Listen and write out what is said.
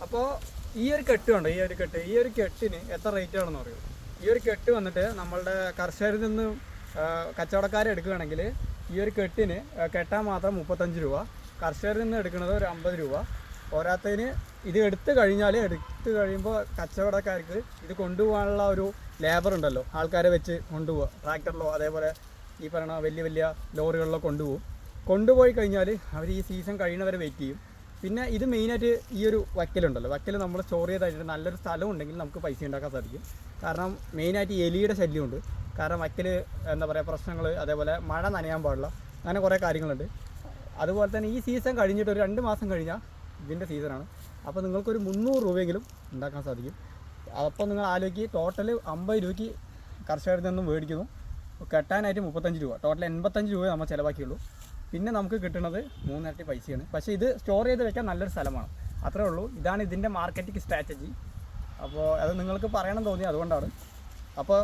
അപ്പോൾ ഈ ഒരു കെട്ട് കണ്ടോ, ഈ ഒരു കെട്ടിന് എത്ര റേറ്റ് ആണെന്ന് പറയും. ഈ ഒരു കെട്ട് വന്നിട്ട് നമ്മളുടെ കർഷകരിൽ നിന്ന് കച്ചവടക്കാരെ എടുക്കുകയാണെങ്കിൽ ഈ ഒരു കെട്ടിന് കെട്ടാൻ മാത്രം 35 രൂപ, കർഷകരിൽ നിന്ന് എടുക്കുന്നത് ഒരു 50 രൂപ. പോരാത്തതിന് ഇത് എടുത്തു കഴിയുമ്പോൾ കച്ചവടക്കാർക്ക് ഇത് കൊണ്ടുപോകാനുള്ള ഒരു ലേബർ ഉണ്ടല്ലോ, ആൾക്കാരെ വെച്ച് കൊണ്ടുപോവുക, ട്രാക്ടറിലോ അതേപോലെ ഈ പറയുന്ന വലിയ വലിയ ലോറികളിലോ കൊണ്ടുപോയി കഴിഞ്ഞാൽ അവർ ഈ സീസൺ കഴിയുന്നവരെ വെയിറ്റ് ചെയ്യും. പിന്നെ ഇത് മെയിനായിട്ട് ഈ ഒരു വക്കലുണ്ടല്ലോ, വക്കൽ നമ്മൾ സ്റ്റോർ ചെയ്തായിട്ട് നല്ലൊരു സ്ഥലം ഉണ്ടെങ്കിൽ നമുക്ക് പൈസ ഉണ്ടാക്കാൻ സാധിക്കും. കാരണം മെയിനായിട്ട് എലിയുടെ ശല്യമുണ്ട്. കാരണം വക്കൽ എന്താ പറയുക പ്രശ്നങ്ങൾ, അതേപോലെ മഴ നനയാൻ പാടില്ല, അങ്ങനെ കുറേ കാര്യങ്ങളുണ്ട്. അതുപോലെ തന്നെ ഈ സീസൺ കഴിഞ്ഞിട്ട് ഒരു 2 മാസം കഴിഞ്ഞാൽ ഇതിൻ്റെ സീസണാണ്. അപ്പോൾ നിങ്ങൾക്കൊരു 300 രൂപയെങ്കിലും ഉണ്ടാക്കാൻ സാധിക്കും. അപ്പോൾ നിങ്ങൾ ആലോചിക്ക്, ടോട്ടൽ 50 രൂപയ്ക്ക് കർഷകരിൽ നിന്നും മേടിക്കുന്നു, കെട്ടാനായിട്ട് 35 രൂപ, ടോട്ടൽ 85 രൂപ നമ്മൾ ചിലവാക്കിയുള്ളൂ. പിന്നെ നമുക്ക് കിട്ടുന്നത് 3 ഇരട്ടി പൈസയാണ്. പക്ഷേ ഇത് സ്റ്റോർ ചെയ്ത് വെക്കാൻ നല്ലൊരു സ്ഥലമാണ്, അത്രേ ഉള്ളൂ. ഇതാണ് ഇതിൻ്റെ മാർക്കറ്റിംഗ് സ്ട്രാറ്റജി. അപ്പോൾ അത് നിങ്ങൾക്ക് പറയണം തോന്നി, അതുകൊണ്ടാണ്. അപ്പോൾ